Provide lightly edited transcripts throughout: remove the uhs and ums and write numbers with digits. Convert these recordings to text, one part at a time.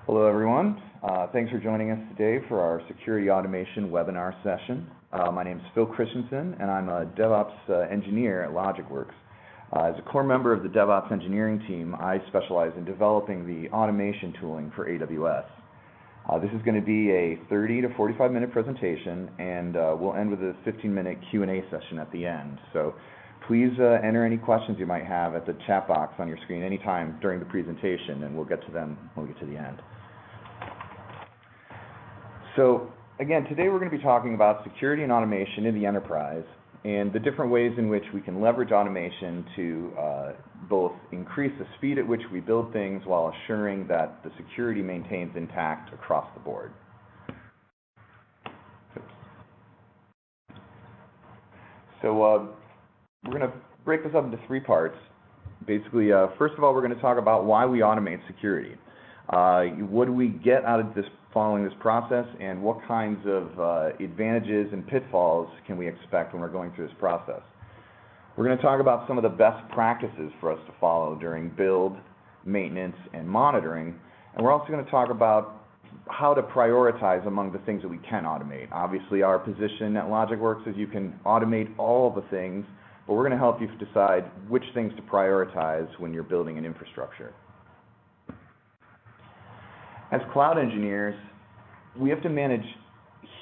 Hello, everyone. Thanks for joining us today for our Security Automation webinar session. My name is Phil Christensen, and I'm a DevOps engineer at Logicworks. As a core member of the DevOps engineering team, I specialize in developing the automation tooling for AWS. This is going to be a 30 to 45-minute presentation, and we'll end with a 15-minute Q&A session at the end. So please enter any questions you might have at the chat box on your screen anytime during the presentation, and we'll get to them when we get to the end. So again, today we're going to be talking about security and automation in the enterprise and the different ways in which we can leverage automation to both increase the speed at which we build things while assuring that the security maintains intact across the board. So we're going to break this up into three parts. Basically, first of all, we're going to talk about why we automate security. What do we get out of this following this process, and what kinds of advantages and pitfalls can we expect when we're going through this process? We're going to talk about some of the best practices for us to follow during build, maintenance, and monitoring, and we're also going to talk about how to prioritize among the things that we can automate. Obviously, our position at Logicworks is you can automate all the things, but we're going to help you decide which things to prioritize when you're building an infrastructure. As cloud engineers, we have to manage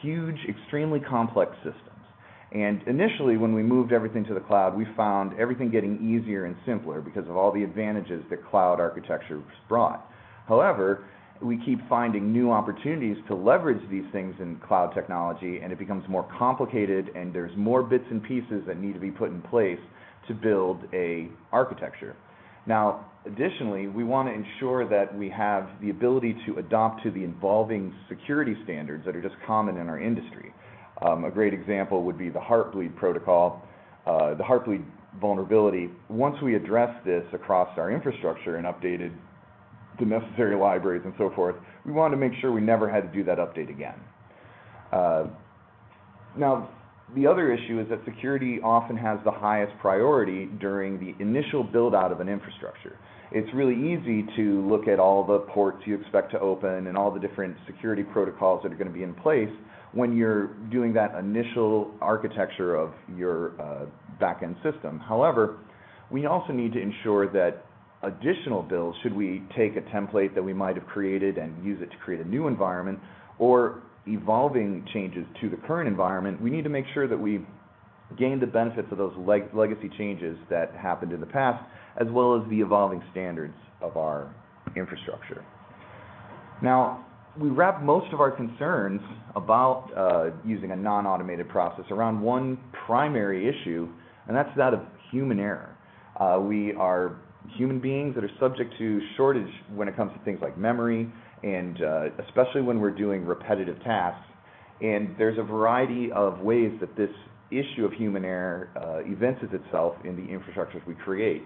huge, extremely complex systems. And initially, when we moved everything to the cloud, we found everything getting easier and simpler because of all the advantages that cloud architecture brought. However, we keep finding new opportunities to leverage these things in cloud technology, and it becomes more complicated, and there's more bits and pieces that need to be put in place to build an architecture. Now, additionally, we want to ensure that we have the ability to adopt to the evolving security standards that are just common in our industry. A great example would be the Heartbleed protocol, the Heartbleed vulnerability. Once we address this across our infrastructure and updated the necessary libraries and so forth, we wanted to make sure we never had to do that update again. Now, the other issue is that security often has the highest priority during the initial build-out of an infrastructure. It's really easy to look at all the ports you expect to open and all the different security protocols that are going to be in place when you're doing that initial architecture of your back-end system. However, we also need to ensure that additional builds, should we take a template that we might have created and use it to create a new environment, or evolving changes to the current environment, we need to make sure that we gain the benefits of those legacy changes that happened in the past, as well as the evolving standards of our infrastructure. Now, we wrap most of our concerns about using a non-automated process around one primary issue, and that's that of human error. We are human beings that are subject to shortage when it comes to things like memory, and especially when we're doing repetitive tasks. And there's a variety of ways that this issue of human error evinces itself in the infrastructures we create.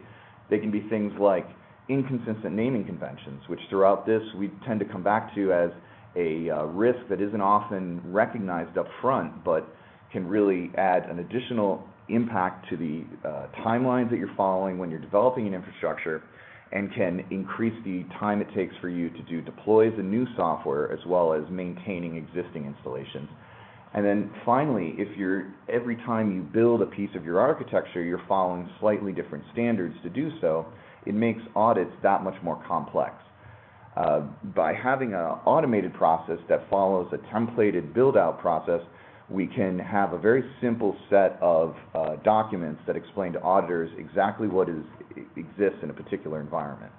They can be things like inconsistent naming conventions, which throughout this we tend to come back to as a risk that isn't often recognized up front, but can really add an additional impact to the timelines that you're following when you're developing an infrastructure, and can increase the time it takes for you to do deploys of new software as well as maintaining existing installations. And then finally, if every time you build a piece of your architecture, you're following slightly different standards to do so, it makes audits that much more complex. By having an automated process that follows a templated build-out process, we can have a very simple set of documents that explain to auditors exactly what exists in a particular environment.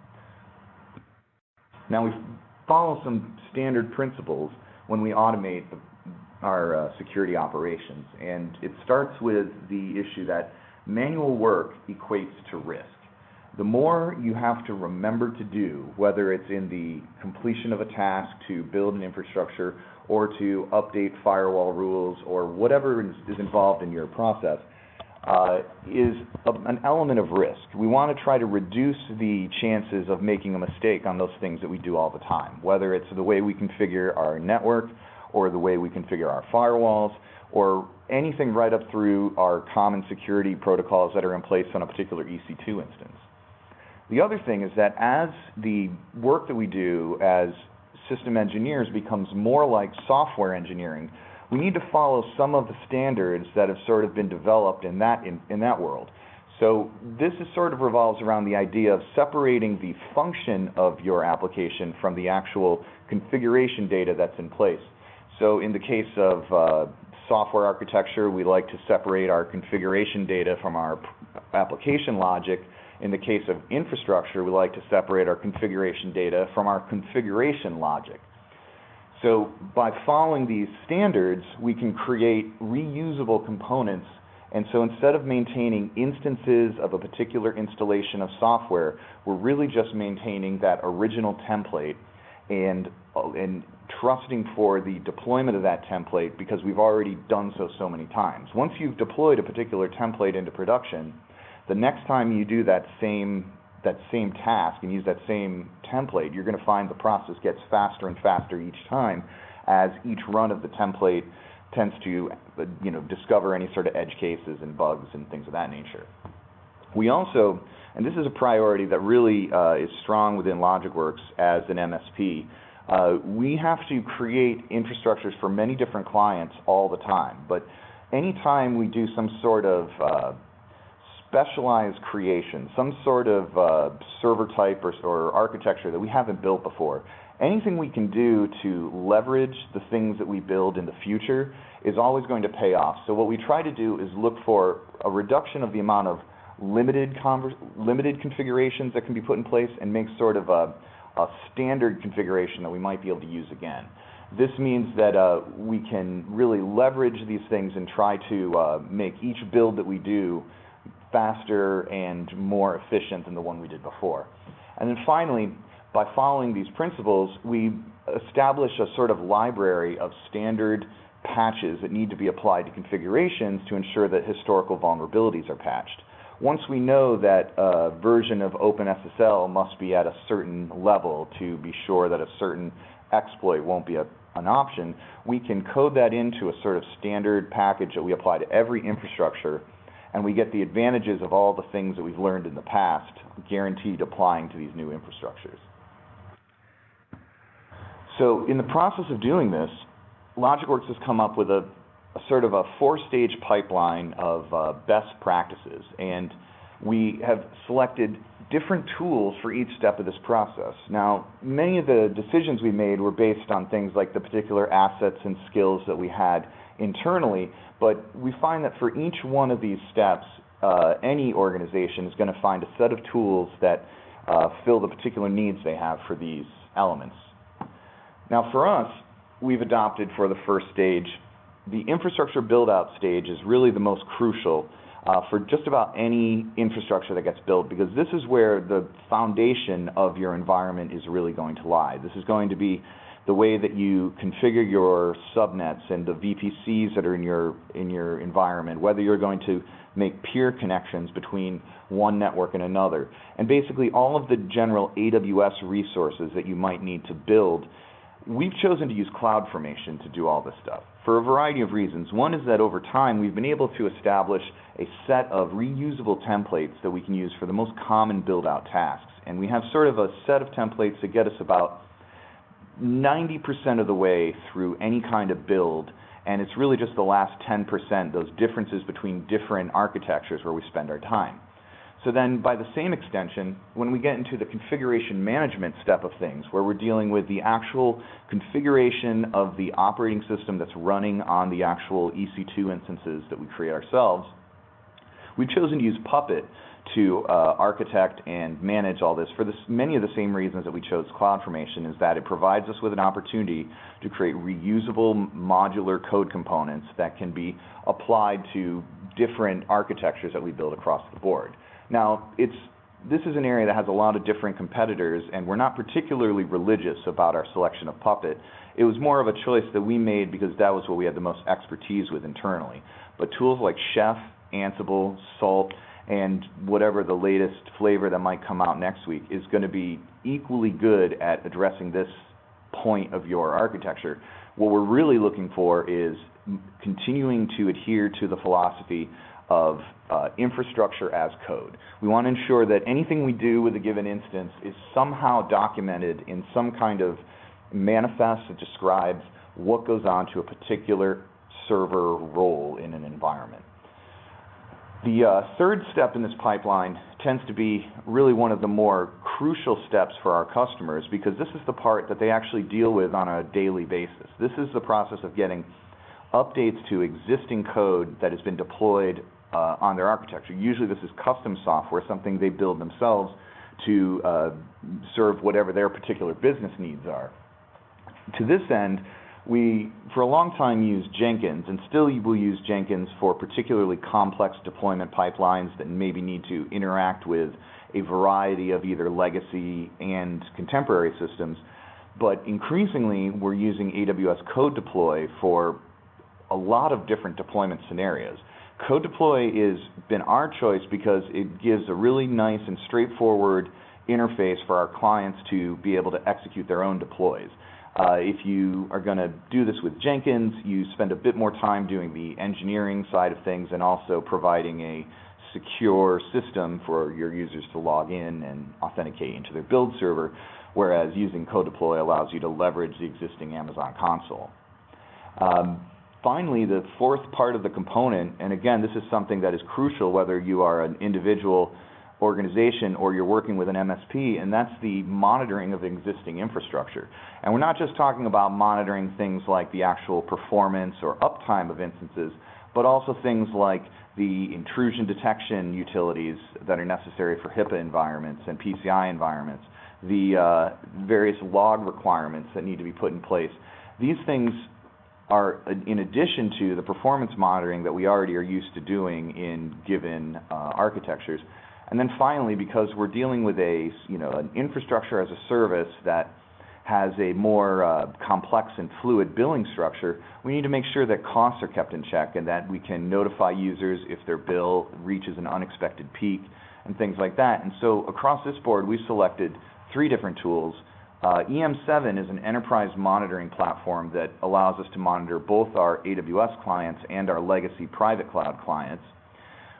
Now, we follow some standard principles when we automate our security operations, and it starts with the issue that manual work equates to risk. The more you have to remember to do, whether it's in the completion of a task to build an infrastructure or to update firewall rules or whatever is involved in your process, is an element of risk. We want to try to reduce the chances of making a mistake on those things that we do all the time, whether it's the way we configure our network or the way we configure our firewalls or anything right up through our common security protocols that are in place on a particular EC2 instance. The other thing is that as the work that we do as system engineers becomes more like software engineering, we need to follow some of the standards that have sort of been developed in that world. So this is sort of revolves around the idea of separating the function of your application from the actual configuration data that's in place. So in the case of software architecture, we like to separate our configuration data from our application logic. In the case of infrastructure, we like to separate our configuration data from our configuration logic. So by following these standards, we can create reusable components. And so instead of maintaining instances of a particular installation of software, we're really just maintaining that original template and trusting for the deployment of that template because we've already done so many times. Once you've deployed a particular template into production, the next time you do that same task and use that same template, you're going to find the process gets faster and faster each time as each run of the template tends to discover any sort of edge cases and bugs and things of that nature. We also, and this is a priority that really is strong within Logicworks as an MSP, we have to create infrastructures for many different clients all the time. But anytime we do some sort of specialized creation, some sort of server type or architecture that we haven't built before, anything we can do to leverage the things that we build in the future is always going to pay off. So what we try to do is look for a reduction of the amount of limited configurations that can be put in place and make sort of a standard configuration that we might be able to use again. This means that we can really leverage these things and try to make each build that we do faster and more efficient than the one we did before. And then finally, by following these principles, we establish a sort of library of standard patches that need to be applied to configurations to ensure that historical vulnerabilities are patched. Once we know that a version of OpenSSL must be at a certain level to be sure that a certain exploit won't be an option, we can code that into a sort of standard package that we apply to every infrastructure, and we get the advantages of all the things that we've learned in the past guaranteed applying to these new infrastructures. So in the process of doing this, Logicworks has come up with a sort of a four-stage pipeline of best practices, and we have selected different tools for each step of this process. Now, many of the decisions we made were based on things like the particular assets and skills that we had internally, but we find that for each one of these steps, any organization is going to find a set of tools that fill the particular needs they have for these elements. Now, for us, we've adopted for the first stage, the infrastructure build-out stage is really the most crucial for just about any infrastructure that gets built, because this is where the foundation of your environment is really going to lie. This is going to be the way that you configure your subnets and the VPCs that are in your environment, whether you're going to make peer connections between one network and another, and basically all of the general AWS resources that you might need to build. We've chosen to use CloudFormation to do all this stuff for a variety of reasons. One is that over time we've been able to establish a set of reusable templates that we can use for the most common build-out tasks. And we have sort of a set of templates that get us about 90% of the way through any kind of build, and it's really just the last 10%, those differences between different architectures, where we spend our time. So then, by the same extension, when we get into the configuration management step of things, where we're dealing with the actual configuration of the operating system that's running on the actual EC2 instances that we create ourselves, we've chosen to use Puppet to architect and manage all this for many of the same reasons that we chose CloudFormation, is that it provides us with an opportunity to create reusable modular code components that can be applied to different architectures that we build across the board. Now, this is an area that has a lot of different competitors, and we're not particularly religious about our selection of Puppet. It was more of a choice that we made because that was what we had the most expertise with internally. But tools like Chef, Ansible, Salt, and whatever the latest flavor that might come out next week is going to be equally good at addressing this point of your architecture. What we're really looking for is continuing to adhere to the philosophy of infrastructure as code. We want to ensure that anything we do with a given instance is somehow documented in some kind of manifests, it describes what goes on to a particular server role in an environment. The third step in this pipeline tends to be really one of the more crucial steps for our customers, because this is the part that they actually deal with on a daily basis. This is the process of getting updates to existing code that has been deployed on their architecture. Usually this is custom software, something they build themselves to serve whatever their particular business needs are. To this end, we, for a long time, used Jenkins, and still will use Jenkins for particularly complex deployment pipelines that maybe need to interact with a variety of either legacy and contemporary systems. But increasingly, we're using AWS Code Deploy for a lot of different deployment scenarios. Code Deploy has been our choice because it gives a really nice and straightforward interface for our clients to be able to execute their own deploys. If you are going to do this with Jenkins, you spend a bit more time doing the engineering side of things and also providing a secure system for your users to log in and authenticate into their build server, whereas using Code Deploy allows you to leverage the existing Amazon console. Finally, the fourth part of the component, and again, this is something that is crucial whether you are an individual organization or you're working with an MSP, and that's the monitoring of existing infrastructure. And we're not just talking about monitoring things like the actual performance or uptime of instances, but also things like the intrusion detection utilities that are necessary for HIPAA environments and PCI environments, the various log requirements that need to be put in place. These things are in addition to the performance monitoring that we already are used to doing in given architectures. And then finally, because we're dealing with an infrastructure as a service that has a more complex and fluid billing structure, we need to make sure that costs are kept in check and that we can notify users if their bill reaches an unexpected peak and things like that. And so across this board, we selected 3 different tools. EM7 is an enterprise monitoring platform that allows us to monitor both our AWS clients and our legacy private cloud clients.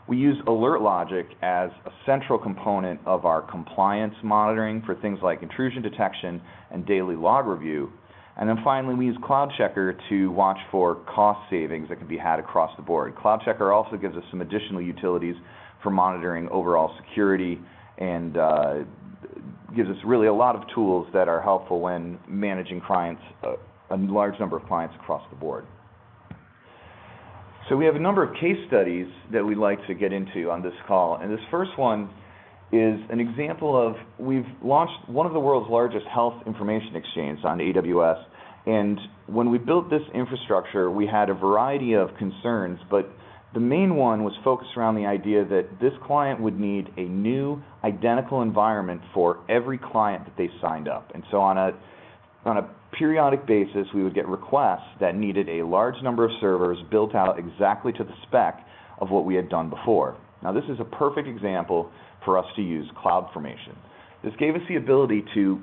We use AlertLogic as a central component of our compliance monitoring for things like intrusion detection and daily log review. And then finally, we use CloudCheckr to watch for cost savings that can be had across the board. CloudCheckr also gives us some additional utilities for monitoring overall security and gives us really a lot of tools that are helpful when managing clients, a large number of clients across the board. So we have a number of case studies that we'd like to get into on this call, and this first one is an example of, we've launched one of the world's largest health information exchanges on AWS, and when we built this infrastructure, we had a variety of concerns, but the main one was focused around the idea that this client would need a new identical environment for every client that they signed up. And so on a periodic basis, we would get requests that needed a large number of servers built out exactly to the spec of what we had done before. Now, this is a perfect example for us to use CloudFormation. This gave us the ability to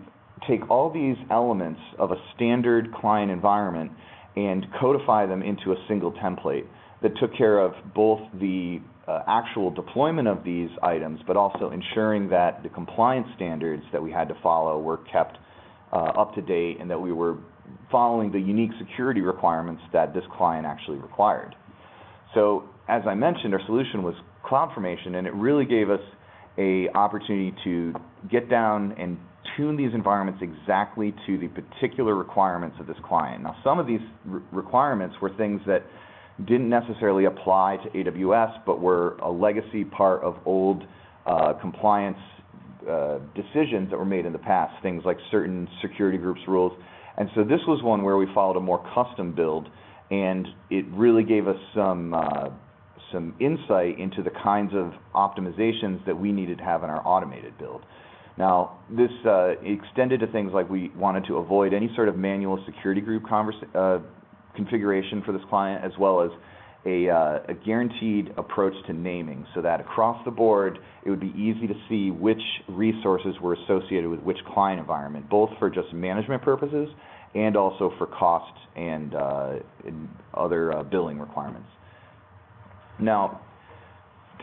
take all these elements of a standard client environment and codify them into a single template that took care of both the actual deployment of these items, but also ensuring that the compliance standards that we had to follow were kept up to date and that we were following the unique security requirements that this client actually required. So, as I mentioned, our solution was CloudFormation, and it really gave us an opportunity to get down and tune these environments exactly to the particular requirements of this client. Now, some of these requirements were things that didn't necessarily apply to AWS, but were a legacy part of old compliance decisions that were made in the past, things like certain security groups rules. And so this was one where we followed a more custom build, and it really gave us some insight into the kinds of optimizations that we needed to have in our automated build. Now, this extended to things like we wanted to avoid any sort of manual security group configuration for this client, as well as a guaranteed approach to naming, so that across the board it would be easy to see which resources were associated with which client environment, both for just management purposes and also for cost and other billing requirements. Now,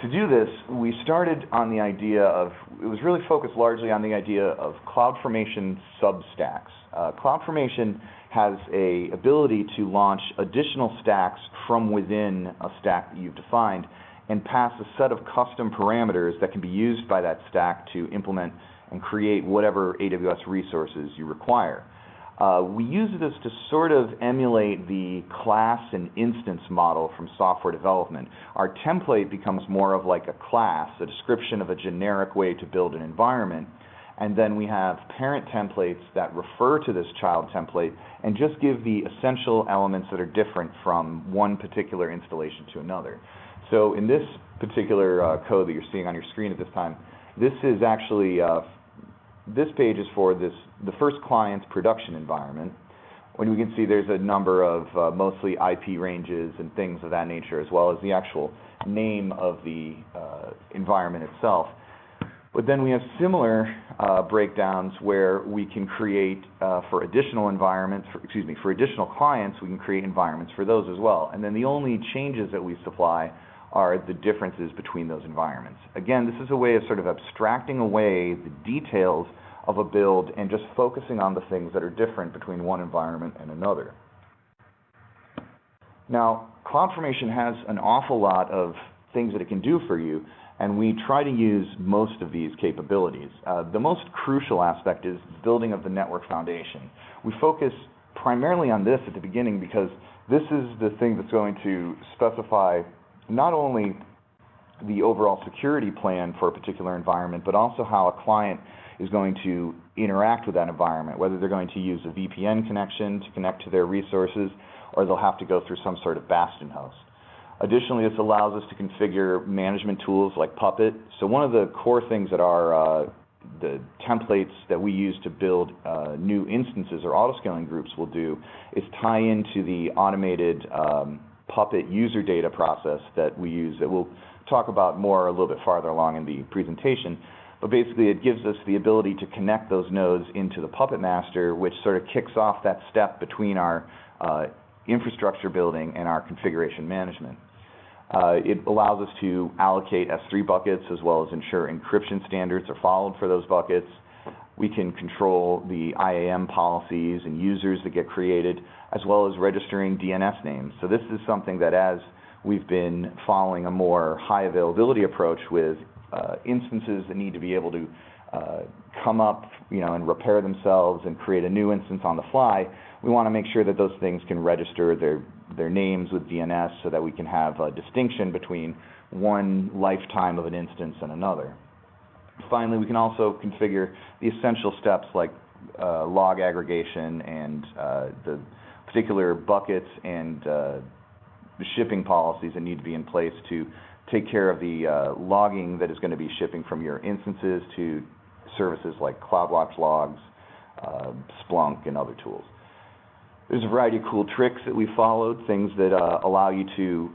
To do this, we started on the idea of, it was really focused largely on the idea of CloudFormation substacks. CloudFormation has a ability to launch additional stacks from within a stack that you've defined and pass a set of custom parameters that can be used by that stack to implement and create whatever AWS resources you require. We use this to sort of emulate the class and instance model from software development. Our template becomes more of like a class, a description of a generic way to build an environment, and then we have parent templates that refer to this child template and just give the essential elements that are different from one particular installation to another. So in this particular code that you're seeing on your screen at this time, this is actually this page is for the first client's production environment. When we can see there's a number of mostly IP ranges and things of that nature, as well as the actual name of the environment itself. But then we have similar breakdowns where we can create for additional environments, for additional clients, we can create environments for those as well. And then the only changes that we supply are the differences between those environments. Again, this is a way of sort of abstracting away the details of a build and just focusing on the things that are different between one environment and another. Now, CloudFormation has an awful lot of things that it can do for you, and we try to use most of these capabilities. The most crucial aspect is building of the network foundation. We focus primarily on this at the beginning because this is the thing that's going to specify not only the overall security plan for a particular environment, but also how a client is going to interact with that environment, whether they're going to use a VPN connection to connect to their resources, or they'll have to go through some sort of bastion host. Additionally, this allows us to configure management tools like Puppet. So one of the core things that our the templates that we use to build new instances or autoscaling groups will do is tie into the automated Puppet user data process that we use that we'll talk about more a little bit farther along in the presentation. But basically it gives us the ability to connect those nodes into the Puppet master, which sort of kicks off that step between our infrastructure building and our configuration management. It allows us to allocate S3 buckets as well as ensure encryption standards are followed for those buckets. We can control the IAM policies and users that get created, as well as registering DNS names. So this is something that, as we've been following a more high availability approach with instances that need to be able to come up, and repair themselves and create a new instance on the fly, we want to make sure that those things can register their names with DNS so that we can have a distinction between one lifetime of an instance and another. Finally, we can also configure the essential steps like log aggregation and the particular buckets and the shipping policies that need to be in place to take care of the logging that is going to be shipping from your instances to services like CloudWatch logs, Splunk, and other tools. There's a variety of cool tricks that we followed, things that allow you to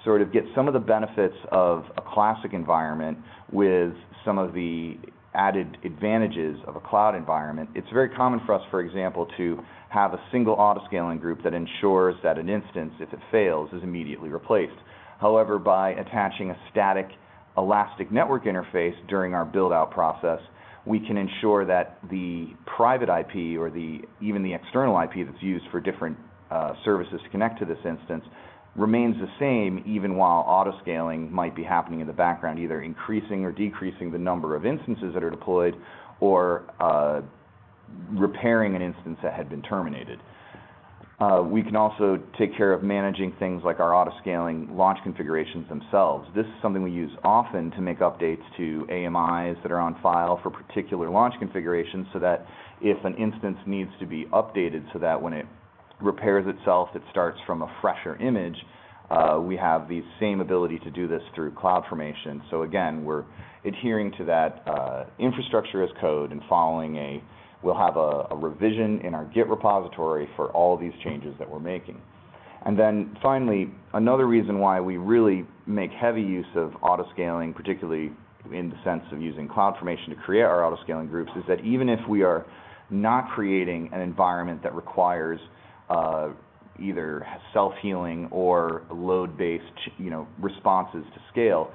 sort of get some of the benefits of a classic environment with some of the added advantages of a cloud environment. It's very common for us, for example, to have a single autoscaling group that ensures that an instance, if it fails, is immediately replaced. However, by attaching a static elastic network interface during our build-out process, we can ensure that the private IP or even the external IP that's used for different services to connect to this instance remains the same even while autoscaling might be happening in the background, either increasing or decreasing the number of instances that are deployed or repairing an instance that had been terminated. We can also take care of managing things like our autoscaling launch configurations themselves. This is something we use often to make updates to AMIs that are on file for particular launch configurations so that if an instance needs to be updated so that when it repairs itself, it starts from a fresher image, we have the same ability to do this through CloudFormation. So again, we're adhering to that infrastructure as code and following we'll have a revision in our Git repository for all these changes that we're making. And then finally, another reason why we really make heavy use of autoscaling, particularly in the sense of using CloudFormation to create our autoscaling groups, is that even if we are not creating an environment that requires either self-healing or load-based responses to scale,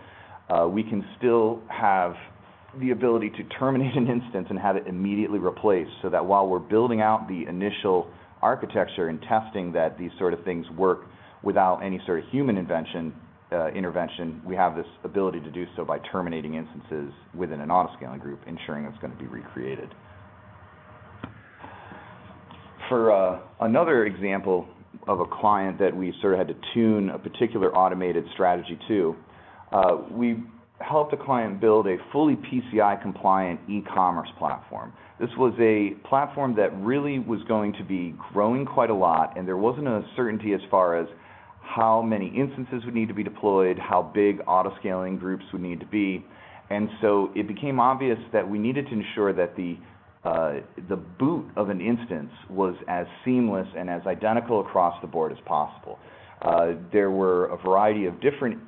we can still have the ability to terminate an instance and have it immediately replaced, so that while we're building out the initial architecture and testing that these sort of things work without any sort of human intervention, we have this ability to do so by terminating instances within an autoscaling group, ensuring it's going to be recreated. For another example of a client that we sort of had to tune a particular automated strategy to, we helped a client build a fully PCI compliant e-commerce platform. This was a platform that really was going to be growing quite a lot, and there wasn't a certainty as far as how many instances would need to be deployed, how big autoscaling groups would need to be, and so it became obvious that we needed to ensure that the boot of an instance was as seamless and as identical across the board as possible. There were a variety of different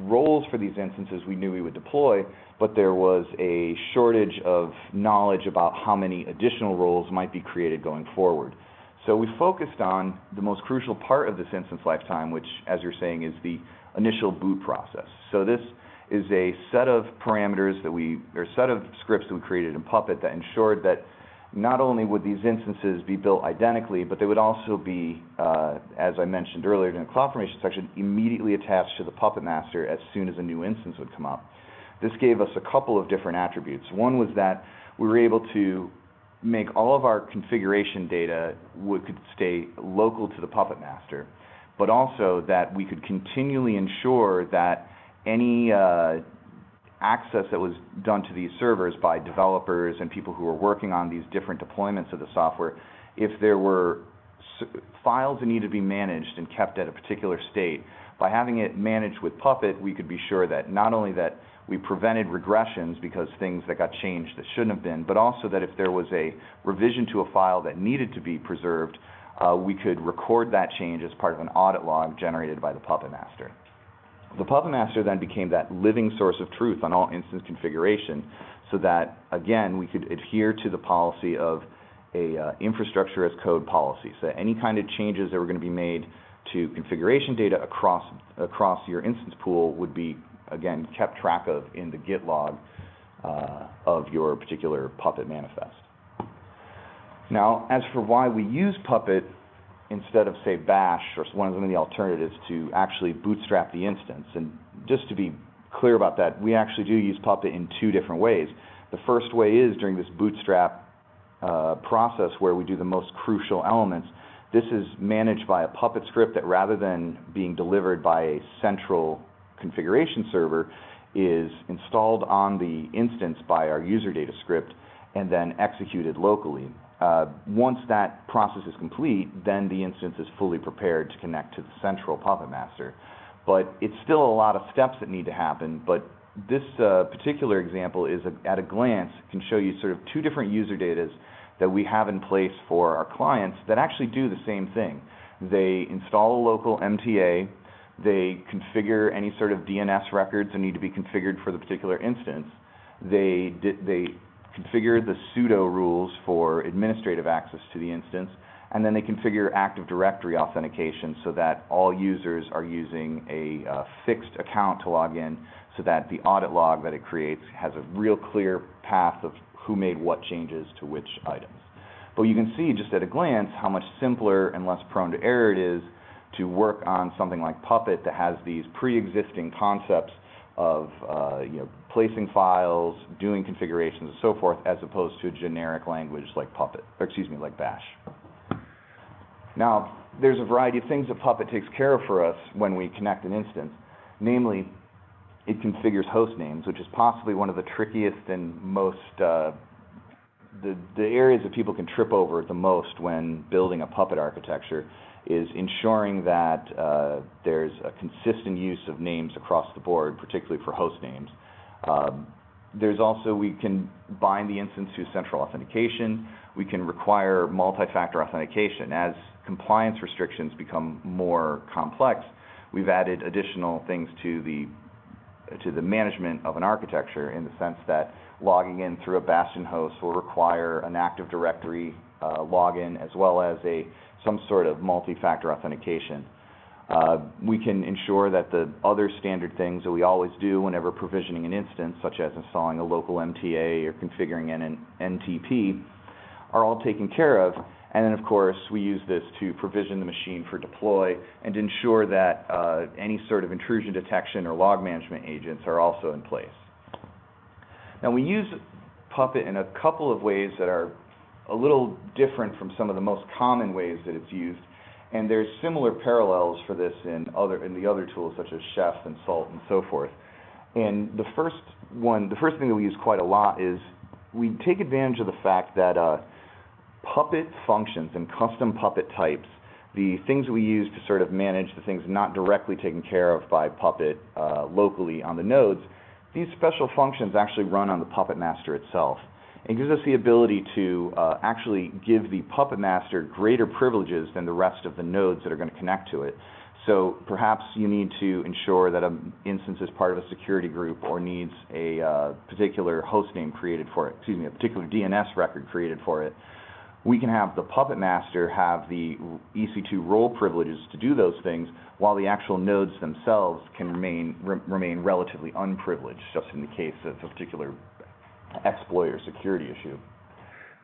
roles for these instances we knew we would deploy, but there was a shortage of knowledge about how many additional roles might be created going forward. So we focused on the most crucial part of this instance lifetime, which, as you're saying, is the initial boot process. So this is a set of parameters that or set of scripts that we created in Puppet that ensured that not only would these instances be built identically, but they would also be, as I mentioned earlier in the CloudFormation section, immediately attached to the Puppet master as soon as a new instance would come up. This gave us a couple of different attributes. One was that we were able to make all of our configuration data could stay local to the Puppet master, but also that we could continually ensure that any access that was done to these servers by developers and people who were working on these different deployments of the software, if there were files that needed to be managed and kept at a particular state, by having it managed with Puppet, we could be sure that not only that we prevented regressions because things that got changed that shouldn't have been, but also that if there was a revision to a file that needed to be preserved, we could record that change as part of an audit log generated by the Puppet master. The Puppet master then became that living source of truth on all instance configuration, so that, again, we could adhere to the policy of a infrastructure as code policy. So any kind of changes that were going to be made to configuration data across your instance pool would be, again, kept track of in the Git log of your particular Puppet manifest. Now, as for why we use Puppet instead of, say, Bash or one of the alternatives to actually bootstrap the instance, and just to be clear about that, we actually do use Puppet in two different ways. The first way is during this bootstrap process where we do the most crucial elements. This is managed by a Puppet script that, rather than being delivered by a central configuration server, is installed on the instance by our user data script and then executed locally. Once that process is complete, then the instance is fully prepared to connect to the central Puppet master. But it's still a lot of steps that need to happen, but this particular example is, at a glance, can show you sort of two different user datas that we have in place for our clients that actually do the same thing. They install a local MTA, they configure any sort of DNS records that need to be configured for the particular instance, they configure the sudo rules for administrative access to the instance, and then they configure Active Directory authentication so that all users are using a fixed account to log in, so that the audit log that it creates has a real clear path of who made what changes to which items. But you can see just at a glance how much simpler and less prone to error it is to work on something like Puppet that has these pre-existing concepts of placing files, doing configurations, and so forth, as opposed to a generic language like Puppet, or excuse me, like Bash. Now, there's a variety of things that Puppet takes care of for us when we connect an instance. Namely, it configures host names, which is possibly one of the trickiest and most the areas that people can trip over the most when building a Puppet architecture is ensuring that there's a consistent use of names across the board, particularly for host names. There's also, we can bind the instance to central authentication. We can require multi-factor authentication. As compliance restrictions become more complex, we've added additional things to the management of an architecture, in the sense that logging in through a Bastion host will require an Active Directory login, as well as some sort of multi-factor authentication. We can ensure that the other standard things that we always do whenever provisioning an instance, such as installing a local MTA or configuring an NTP, are all taken care of. And then, of course, we use this to provision the machine for deploy and to ensure that any sort of intrusion detection or log management agents are also in place. Now, we use Puppet in a couple of ways that are a little different from some of the most common ways that it's used, and there's similar parallels for this in the other tools such as Chef and Salt and so forth. And the first thing that we use quite a lot is we take advantage of the fact that Puppet functions and custom Puppet types, the things that we use to sort of manage the things not directly taken care of by Puppet locally on the nodes, these special functions actually run on the Puppet master itself. It gives us the ability to actually give the Puppet master greater privileges than the rest of the nodes that are going to connect to it. So perhaps you need to ensure that an instance is part of a security group or needs a particular host name created for it, a particular DNS record created for it. We can have the Puppet master have the EC2 role privileges to do those things, while the actual nodes themselves can remain relatively unprivileged, just in the case of a particular exploit or security issue.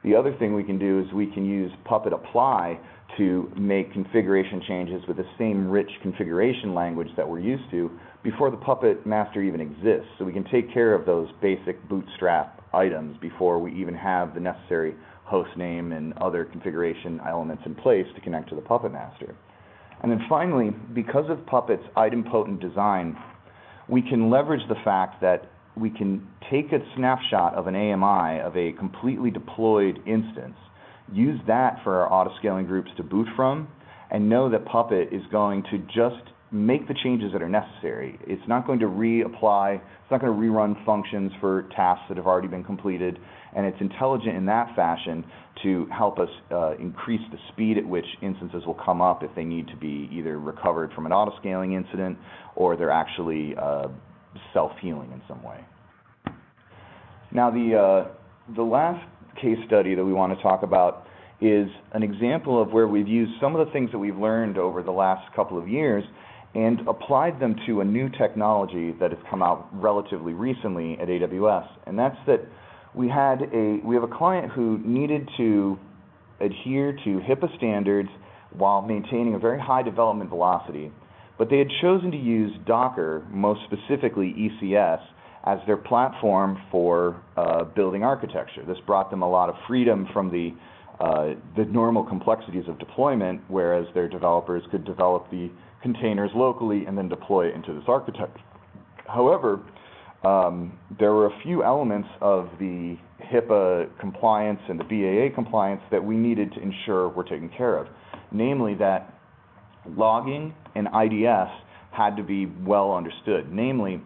The other thing we can do is we can use Puppet apply to make configuration changes with the same rich configuration language that we're used to before the Puppet master even exists. So we can take care of those basic bootstrap items before we even have the necessary host name and other configuration elements in place to connect to the Puppet master. And then finally, because of Puppet's idempotent design, we can leverage the fact that we can take a snapshot of an AMI of a completely deployed instance, use that for our autoscaling groups to boot from, and know that Puppet is going to just make the changes that are necessary. It's not going to reapply, it's not going to rerun functions for tasks that have already been completed, and it's intelligent in that fashion to help us increase the speed at which instances will come up if they need to be either recovered from an autoscaling incident or they're actually self-healing in some way. Now, the last case study that we want to talk about is an example of where we've used some of the things that we've learned over the last couple of years and applied them to a new technology that has come out relatively recently at AWS, and that's that we have a client who needed to adhere to HIPAA standards while maintaining a very high development velocity, but they had chosen to use Docker, most specifically ECS, as their platform for building architecture. This brought them a lot of freedom from the normal complexities of deployment, whereas their developers could develop the containers locally and then deploy it into this architecture. However, there were a few elements of the HIPAA compliance and the BAA compliance that we needed to ensure were taken care of, namely that logging and IDS had to be well understood. Namely,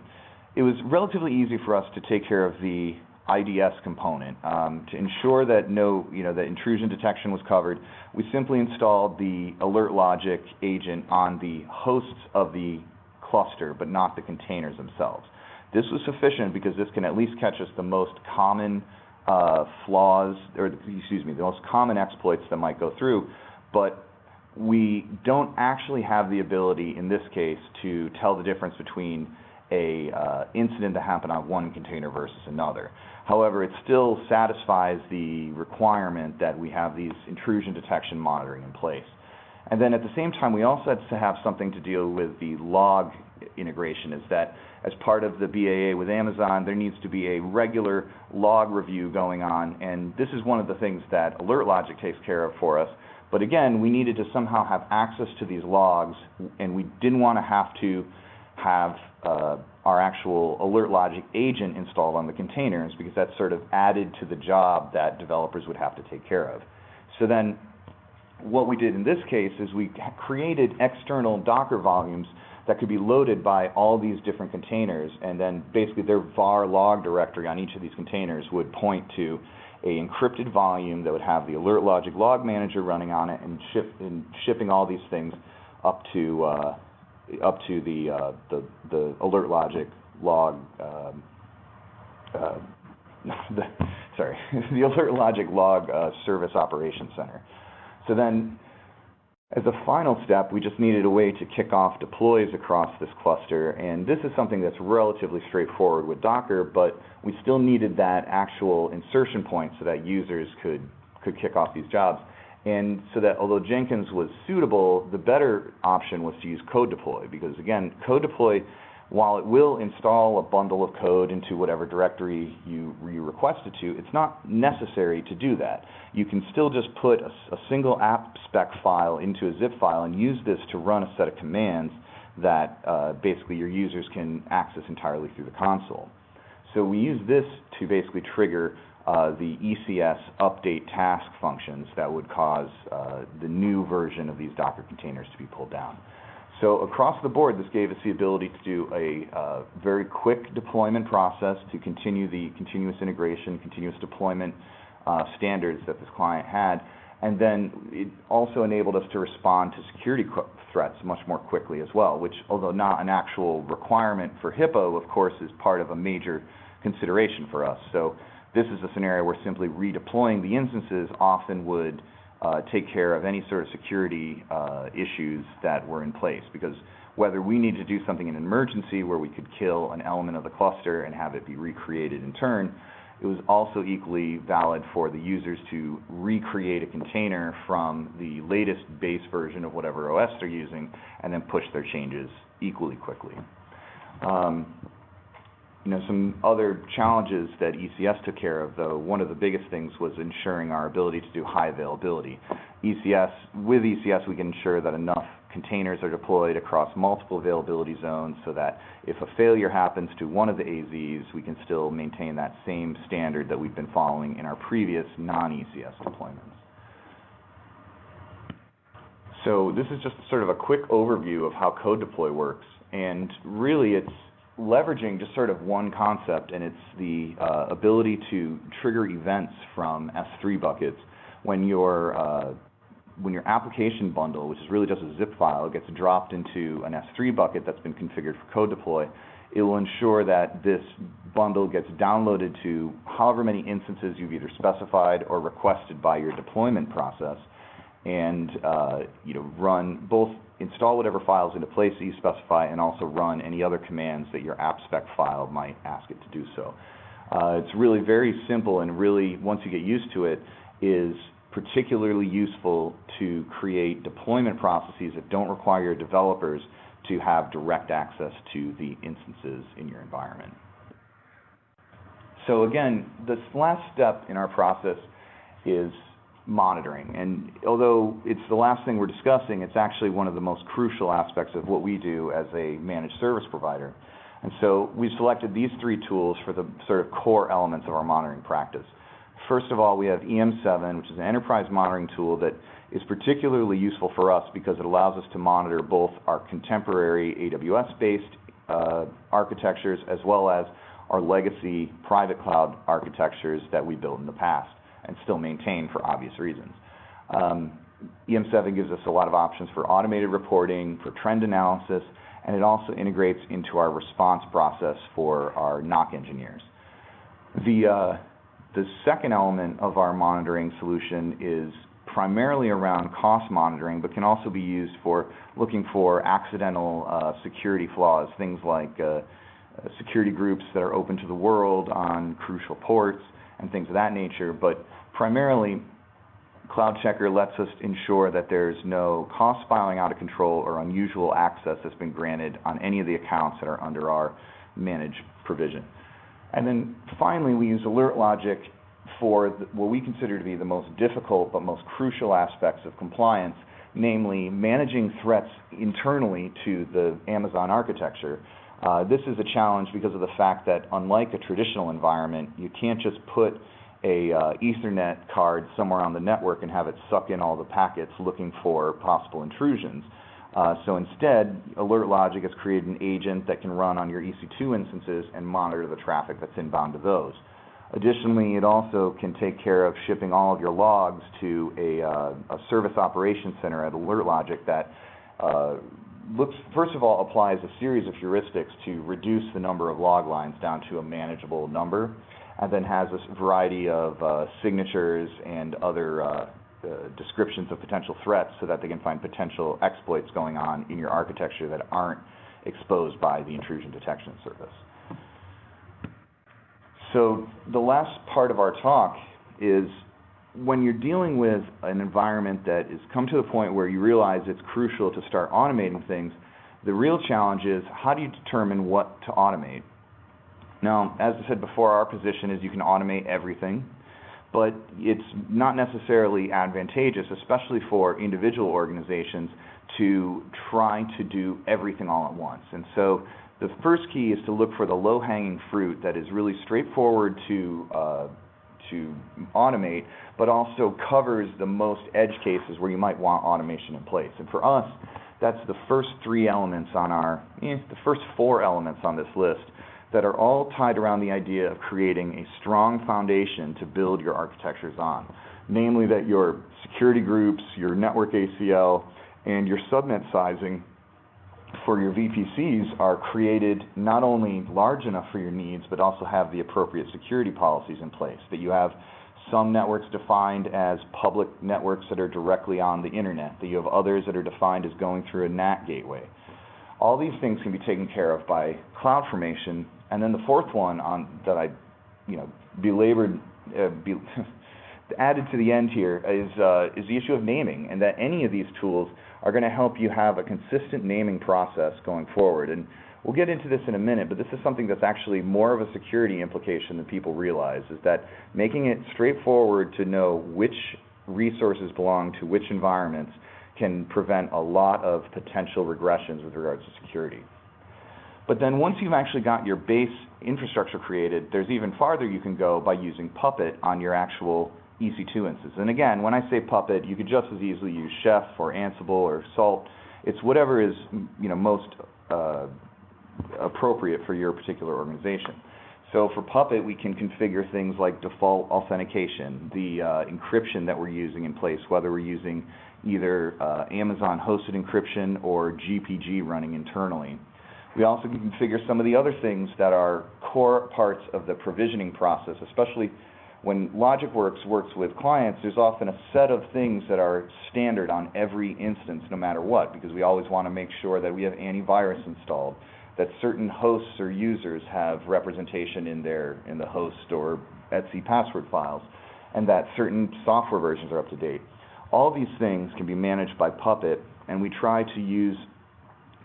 it was relatively easy for us to take care of the IDS component. To ensure that that intrusion detection was covered, we simply installed the alert logic agent on the hosts of the cluster, but not the containers themselves. This was sufficient because this can at least catch us the most common flaws, or the most common exploits that might go through, but we don't actually have the ability in this case to tell the difference between a incident that happened on one container versus another. However, it still satisfies the requirement that we have these intrusion detection monitoring in place. And then at the same time, we also had to have something to deal with the log integration, is that as part of the BAA with Amazon, there needs to be a regular log review going on, and this is one of the things that Alert Logic takes care of for us. But again, we needed to somehow have access to these logs, and we didn't want to have our actual Alert Logic agent installed on the containers, because that sort of added to the job that developers would have to take care of. So then what we did in this case is we created external Docker volumes that could be loaded by all these different containers, and then basically their var log directory on each of these containers would point to a encrypted volume that would have the Alert Logic log manager running on it and shipping all these things up to the Alert Logic log the Alert Logic log service operations center. So then As a final step, we just needed a way to kick off deploys across this cluster, and this is something that's relatively straightforward with Docker, but we still needed that actual insertion point so that users could kick off these jobs. And so that although Jenkins was suitable, the better option was to use code deploy, because again, code deploy, while it will install a bundle of code into whatever directory you request it to, it's not necessary to do that. You can still just put a single app spec file into a zip file and use this to run a set of commands that basically your users can access entirely through the console. So we use this to basically trigger the ECS update task functions that would cause the new version of these Docker containers to be pulled down. So across the board, this gave us the ability to do a very quick deployment process to continue the continuous integration, continuous deployment standards that this client had. And then it also enabled us to respond to security threats much more quickly as well, which, although not an actual requirement for HIPAA, of course, is part of a major consideration for us. So this is a scenario where simply redeploying the instances often would take care of any sort of security issues that were in place, because whether we need to do something in an emergency where we could kill an element of the cluster and have it be recreated in turn, it was also equally valid for the users to recreate a container from the latest base version of whatever OS they're using and then push their changes equally quickly. Some other challenges that ECS took care of, though, one of the biggest things was ensuring our ability to do high availability. With ECS, we can ensure that enough containers are deployed across multiple availability zones so that if a failure happens to one of the AZs, we can still maintain that same standard that we've been following in our previous non-ECS deployments. So this is just sort of a quick overview of how code deploy works, and really it's leveraging just sort of one concept, and it's the ability to trigger events from S3 buckets when your application bundle, which is really just a zip file, gets dropped into an S3 bucket that's been configured for code deploy. It will ensure that this bundle gets downloaded to however many instances you've either specified or requested by your deployment process, and run both, install whatever files into place that you specify, and also run any other commands that your app spec file might ask it to do so. It's really very simple, and really, once you get used to it, is particularly useful to create deployment processes that don't require your developers to have direct access to the instances in your environment. So again, this last step in our process is monitoring, and although it's the last thing we're discussing, it's actually one of the most crucial aspects of what we do as a managed service provider. And so we've selected these three tools for the sort of core elements of our monitoring practice. First of all, we have EM7, which is an enterprise monitoring tool that is particularly useful for us because it allows us to monitor both our contemporary AWS-based architectures as well as our legacy private cloud architectures that we built in the past and still maintain for obvious reasons. EM7 gives us a lot of options for automated reporting, for trend analysis, and it also integrates into our response process for our NOC engineers. The second element of our monitoring solution is primarily around cost monitoring, but can also be used for looking for accidental security flaws, things like security groups that are open to the world on crucial ports and things of that nature. But primarily, CloudCheckr lets us ensure that there's no cost spiraling out of control or unusual access that's been granted on any of the accounts that are under our managed provision. And then finally, we use alert logic for what we consider to be the most difficult but most crucial aspects of compliance, namely managing threats internally to the Amazon architecture. This is a challenge because of the fact that unlike a traditional environment, you can't just put a Ethernet card somewhere on the network and have it suck in all the packets looking for possible intrusions. So instead, alert logic has created an agent that can run on your EC2 instances and monitor the traffic that's inbound to those. Additionally, it also can take care of shipping all of your logs to a service operations center at alert logic that first of all, applies a series of heuristics to reduce the number of log lines down to a manageable number, and then has a variety of signatures and other descriptions of potential threats so that they can find potential exploits going on in your architecture that aren't exposed by the intrusion detection service. So the last part of our talk is when you're dealing with an environment that has come to the point where you realize it's crucial to start automating things, the real challenge is how do you determine what to automate? Now, as I said before, our position is you can automate everything, but it's not necessarily advantageous, especially for individual organizations, to try to do everything all at once. And so the first key is to look for the low-hanging fruit that is really straightforward to automate, but also covers the most edge cases where you might want automation in place. And for us, that's the first three elements on our, the first four elements on this list that are all tied around the idea of creating a strong foundation to build your architectures on. Namely that your security groups, your network ACL, and your subnet sizing for your VPCs are created not only large enough for your needs, but also have the appropriate security policies in place. That you have some networks defined as public networks that are directly on the internet, that you have others that are defined as going through a NAT gateway. All these things can be taken care of by CloudFormation. And then the fourth one that I added to the end here is the issue of naming, and that any of these tools are going to help you have a consistent naming process going forward. And we'll get into this in a minute, but this is something that's actually more of a security implication than people realize, is that making it straightforward to know which resources belong to which environments can prevent a lot of potential regressions with regards to security. But then once you've actually got your base infrastructure created, there's even farther you can go by using Puppet on your actual EC2 instance. And again, when I say Puppet, you could just as easily use Chef or Ansible or Salt. It's whatever is most appropriate for your particular organization. So for Puppet, we can configure things like default authentication, the encryption that we're using in place, whether we're using either Amazon hosted encryption or GPG running internally. We also can configure some of the other things that are core parts of the provisioning process, especially when Logicworks works with clients. There's often a set of things that are standard on every instance no matter what, because we always want to make sure that we have antivirus installed, that certain hosts or users have representation in the host or etc password files, and that certain software versions are up to date. All these things can be managed by Puppet, and we try to use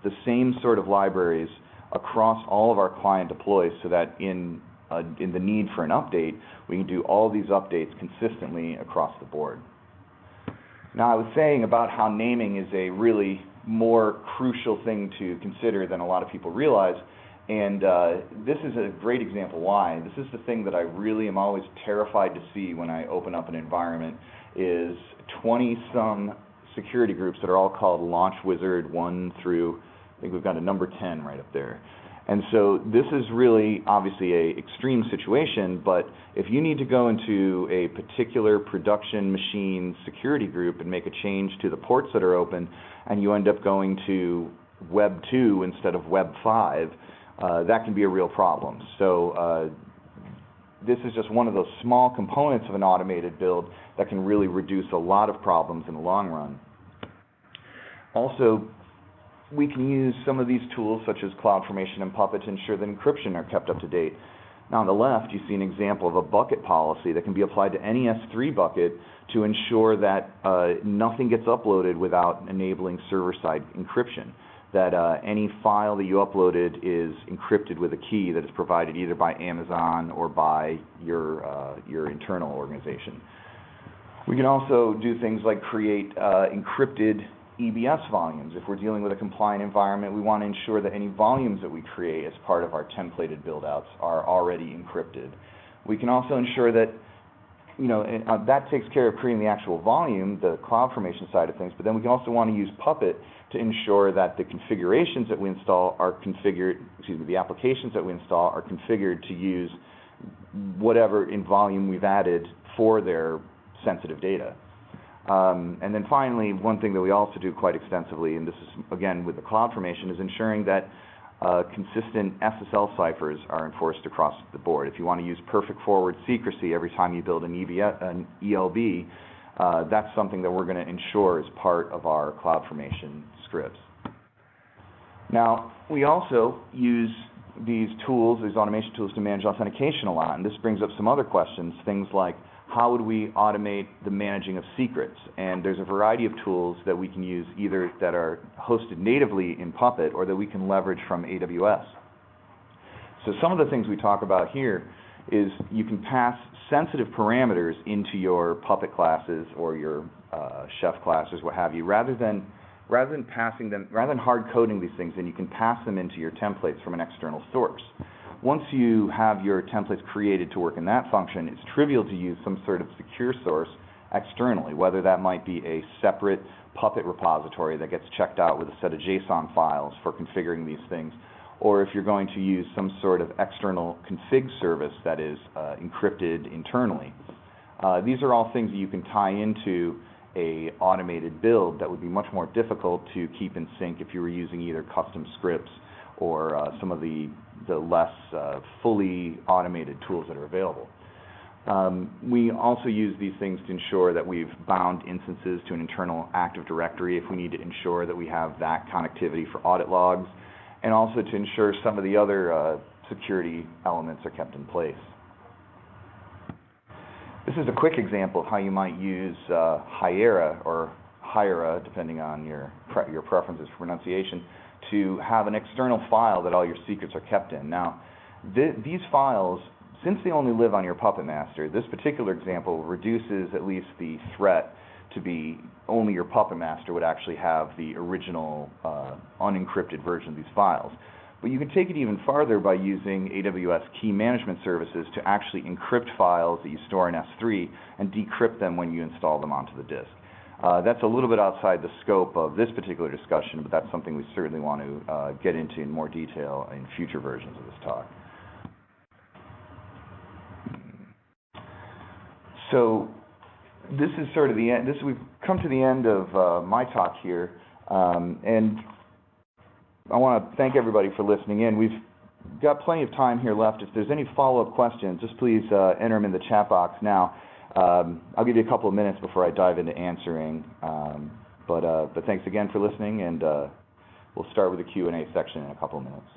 the same sort of libraries across all of our client deploys so that in the need for an update, we can do all these updates consistently across the board. Now, I was saying about how naming is a really more crucial thing to consider than a lot of people realize, and this is a great example why. This is the thing that I really am always terrified to see when I open up an environment, is 20-some security groups that are all called Launch Wizard 1 through, I think we've got a number 10 right up there. And so this is really obviously an extreme situation, but if you need to go into a particular production machine security group and make a change to the ports that are open, and you end up going to Web 2 instead of Web 5, that can be a real problem. So this is just one of those small components of an automated build that can really reduce a lot of problems in the long run. Also, we can use some of these tools, such as CloudFormation and Puppet, to ensure that encryption are kept up to date. Now, on the left, you see an example of a bucket policy that can be applied to any S3 bucket to ensure that nothing gets uploaded without enabling server-side encryption, that any file that you uploaded is encrypted with a key that is provided either by Amazon or by your internal organization. We can also do things like create encrypted EBS volumes. If we're dealing with a compliant environment, we want to ensure that any volumes that we create as part of our templated build-outs are already encrypted. We can also ensure that, that takes care of creating the actual volume, the CloudFormation side of things, but then we can also want to use Puppet to ensure that the configurations that we install are configured, the applications that we install are configured to use whatever in volume we've added for their sensitive data. And then finally, one thing that we also do quite extensively, and this is again with the CloudFormation, is ensuring that consistent SSL ciphers are enforced across the board. If you want to use perfect forward secrecy every time you build an ELB, That's something that we're going to ensure as part of our CloudFormation scripts. Now, we also use these tools, these automation tools, to manage authentication a lot, and this brings up some other questions, things like how would we automate the managing of secrets? And there's a variety of tools that we can use, either that are hosted natively in Puppet or that we can leverage from AWS. So some of the things we talk about here is you can pass sensitive parameters into your Puppet classes or your Chef classes, what have you, rather than hard coding these things, and you can pass them into your templates from an external source. Once you have your templates created to work in that function, it's trivial to use some sort of secure source externally, whether that might be a separate Puppet repository that gets checked out with a set of JSON files for configuring these things, or if you're going to use some sort of external config service that is encrypted internally. These are all things that you can tie into a automated build that would be much more difficult to keep in sync if you were using either custom scripts or some of the less fully automated tools that are available. We also use these things to ensure that we've bound instances to an internal Active Directory if we need to ensure that we have that connectivity for audit logs, and also to ensure some of the other security elements are kept in place. This is a quick example of how you might use Hiera or Hiera, depending on your preferences for pronunciation, to have an external file that all your secrets are kept in. Now, these files, since they only live on your Puppet Master, this particular example reduces at least the threat to be only your Puppet Master would actually have the original unencrypted version of these files. But you can take it even farther by using AWS key management services to actually encrypt files that you store in S3 and decrypt them when you install them onto the disk. That's a little bit outside the scope of this particular discussion, but that's something we certainly want to get into in more detail in future versions of this talk. So this is sort of the end. We've come to the end of my talk here, and I want to thank everybody for listening in. We've got plenty of time here left. If there's any follow-up questions, just please enter them in the chat box now. I'll give you a couple of minutes before I dive into answering, but thanks again for listening, and we'll start with the Q&A section in a couple of minutes.